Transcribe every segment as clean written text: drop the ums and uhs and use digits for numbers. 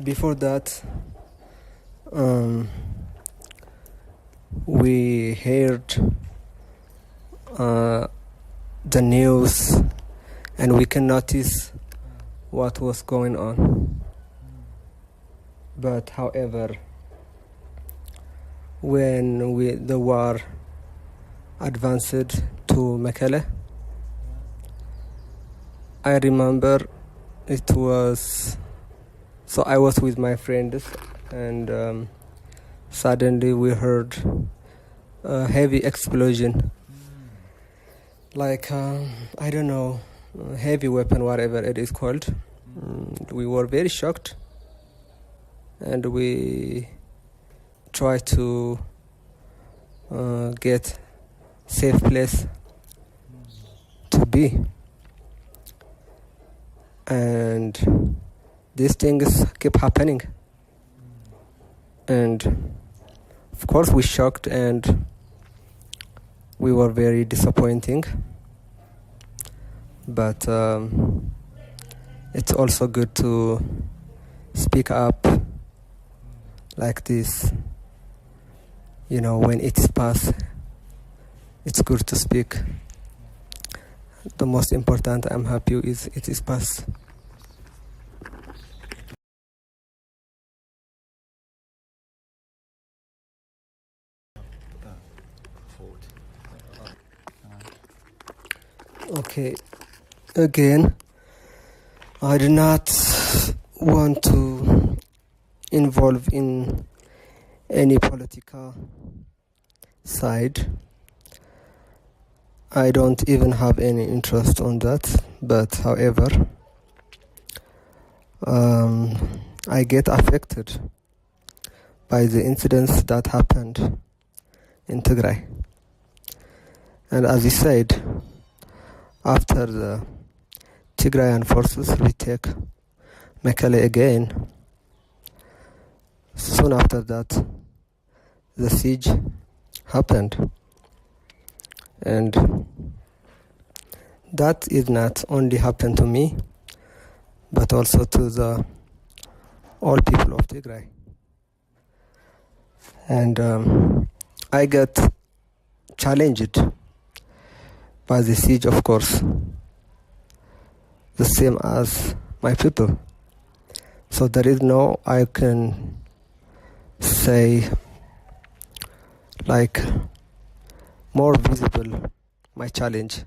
before that, we heard the news, and we can notice what was going on. But however, when the war advanced to Mekelle, I remember it was, so I was with my friends, and suddenly we heard a heavy explosion, like I don't know, heavy weapon, whatever it is called. We were very shocked, and we tried to get safe place to be. And these things keep happening, and of course we shocked, and we were very disappointing. But it's also good to speak up like this. You know, when it's past, it's good to speak. The most important, I'm happy, is it is past. Okay, again, I do not want to involve in any political side. I don't even have any interest on that, but however, I get affected by the incidents that happened in Tigray. And as you said, after the Tigrayan forces retake Mekelle again, soon after that, the siege happened. And that is not only happened to me, but also to the all people of Tigray. And I get challenged by the siege, of course, the same as my people. So there is no, I can say, like, more visible my challenge,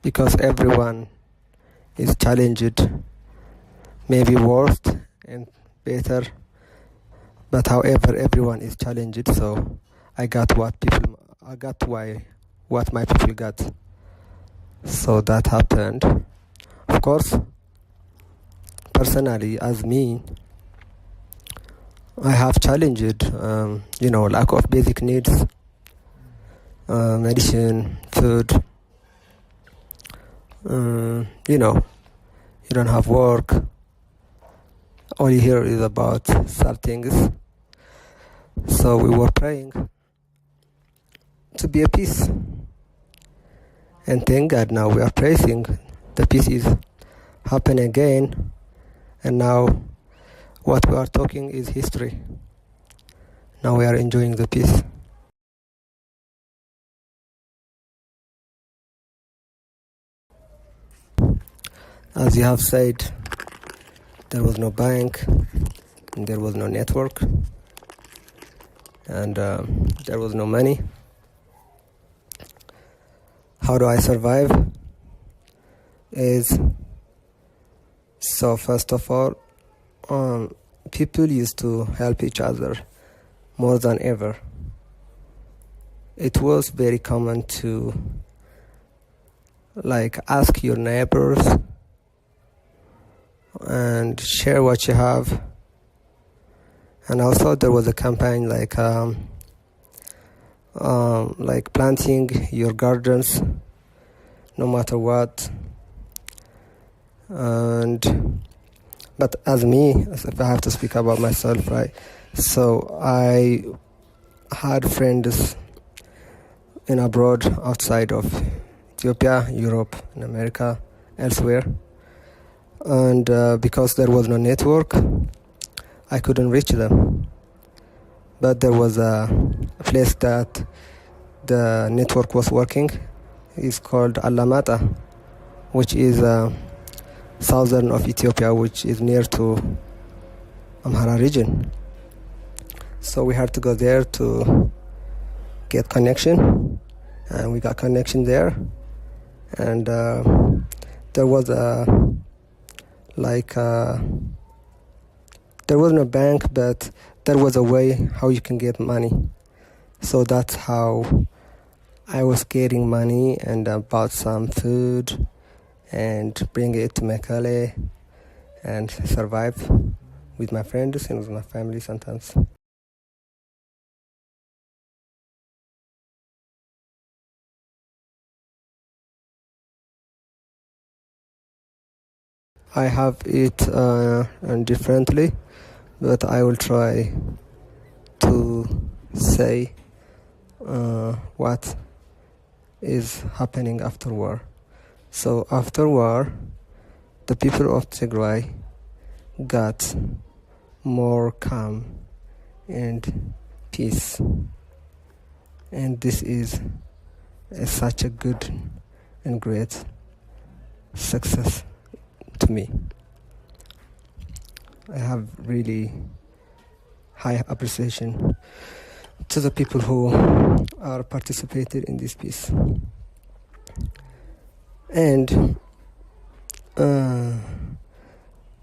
because everyone is challenged, maybe worse and better, but however everyone is challenged. So I got what my people got. So that happened. Of course, personally, as me, I have challenged, lack of basic needs, medicine, food. You don't have work. All you hear is about sad things. So we were praying to be a peace. And thank God now we are praising. The peace is happening again. And now what we are talking is history. Now we are enjoying the peace. As you have said, there was no bank, and there was no network, and there was no money. How do I survive? So first of all, people used to help each other more than ever. It was very common to ask your neighbors and share what you have. And also there was a campaign like planting your gardens no matter what. But as me, if I have to speak about myself, right? So I had friends in abroad, outside of Ethiopia, Europe, and America, elsewhere. And because there was no network, I couldn't reach them. But there was a place that the network was working. It's called Alamata, which is southern of Ethiopia, which is near to Amhara region. So we had to go there to get connection, and we got connection there. And there was there wasn't a bank, but there was a way how you can get money. So that's how I was getting money, and bought some food and bring it to Mekelle and survive with my friends and with my family sometimes. I have it differently, but I will try to say what is happening after war. So after war, the people of Tigray got more calm and peace, and this is such a good and great success to me. I have really high appreciation to the people who are participated in this piece. And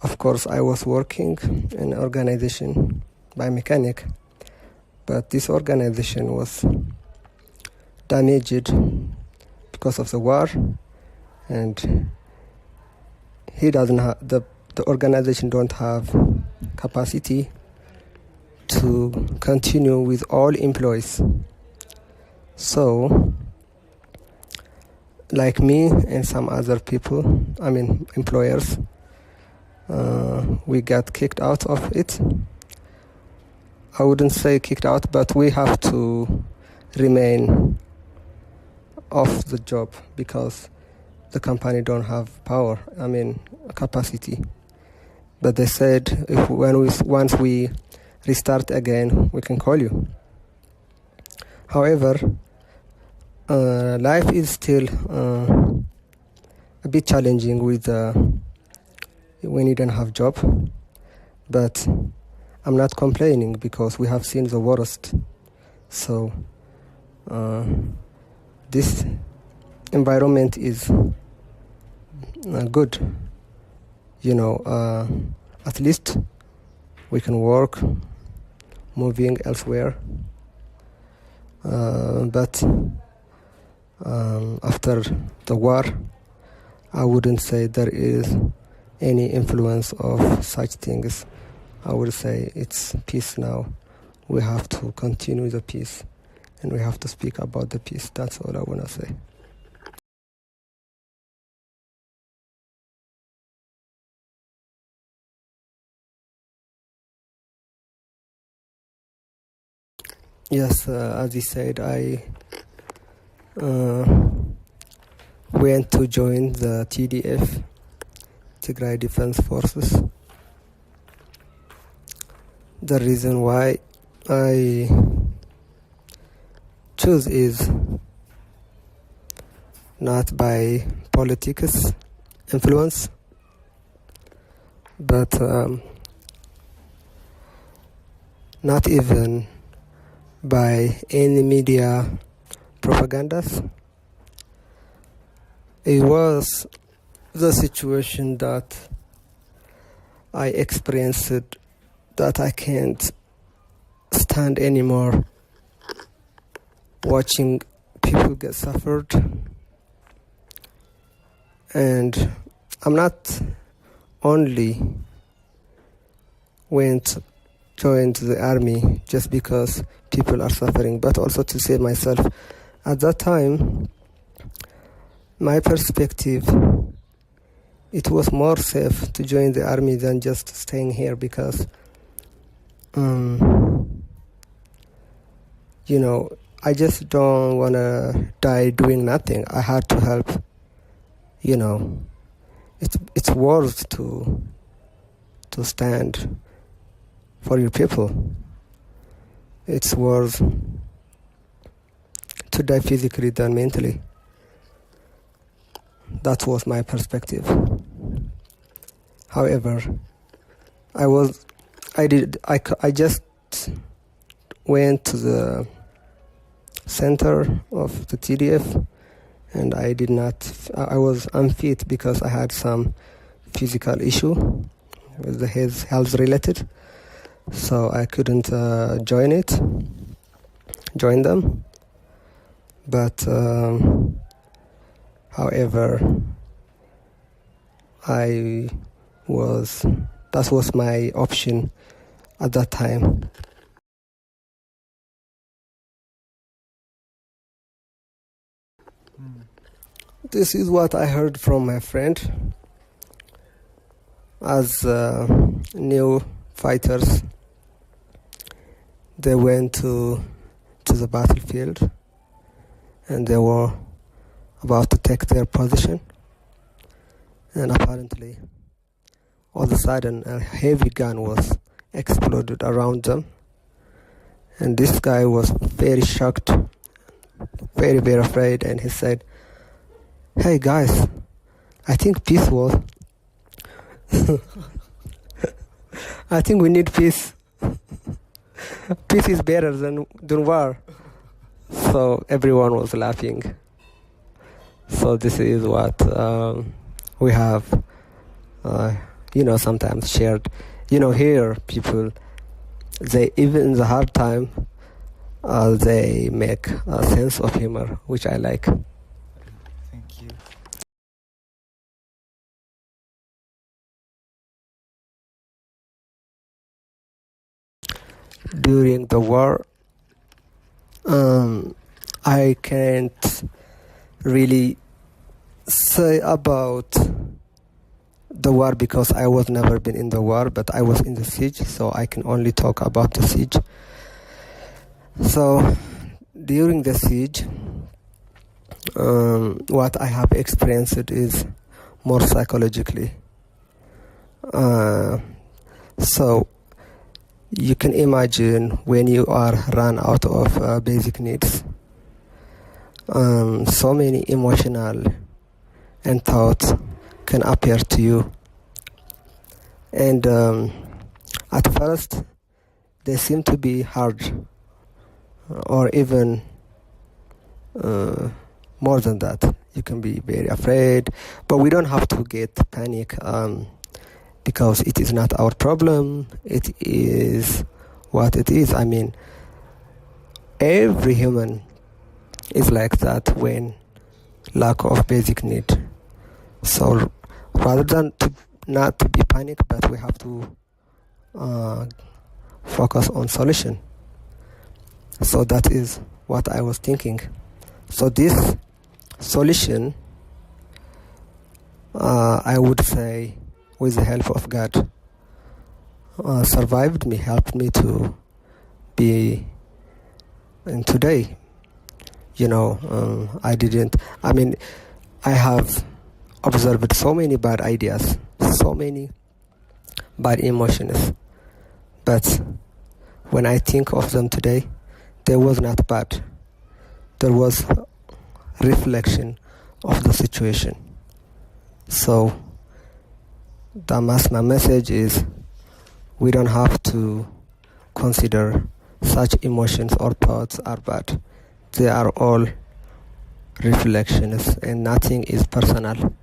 of course I was working in an organization by mechanic, but this organization was damaged because of the war, and he doesn't have the organization don't have capacity to continue with all employees. So like me and some other people, employers, we got kicked out of it. I wouldn't say kicked out, but we have to remain off the job because the company don't have power, capacity. But they said once we restart again, we can call you. However, life is still a bit challenging with when you don't have job. But I'm not complaining because we have seen the worst. So this environment is good. At least we can work, moving elsewhere. But after the war, I wouldn't say there is any influence of such things. I would say it's peace now. We have to continue the peace, and we have to speak about the peace. That's all I want to say. Yes, as he said, I went to join the TDF, Tigray Defense Forces. The reason why I choose is not by politics influence, but not even by any media propagandas. It was the situation that I experienced that I can't stand anymore watching people get suffered. And I'm not only joined the army just because people are suffering, but also to save myself. At that time, my perspective, it was more safe to join the army than just staying here because, I just don't want to die doing nothing. I had to help. It's worth to stand for your people. It's worse to die physically than mentally. That was my perspective. However, I just went to the center of the TDF, and I was unfit because I had some physical issue with the health related, so I couldn't join them. But however, that was my option at that time. This is what I heard from my friend. As new fighters, they went to the battlefield, and they were about to take their position, and apparently all of a sudden a heavy gun was exploded around them, and this guy was very shocked, very, very afraid, and he said, "Hey guys, I think peace was I think we need peace. Peace is better than war." So everyone was laughing. So this is what we have, sometimes shared. Here people, they even in the hard time, they make a sense of humor, which I like. Thank you. During the war, I can't really say about the war because I was never been in the war, but I was in the siege, so I can only talk about the siege. So during the siege, what I have experienced is more psychologically. So you can imagine when you are run out of basic needs, so many emotional and thoughts can appear to you. And at first, they seem to be hard, or even more than that. You can be very afraid, but we don't have to get panic because it is not our problem. It is what it is. I mean, every human is like that when lack of basic need. So rather than not to be panic, but we have to focus on solution. So that is what I was thinking. So this solution, I would say, with the help of God, survived me, helped me to be in today. I have observed so many bad ideas, so many bad emotions, but when I think of them today, they was not bad. There was reflection of the situation. So my message is, we don't have to consider such emotions or thoughts are bad. They are all reflections, and nothing is personal.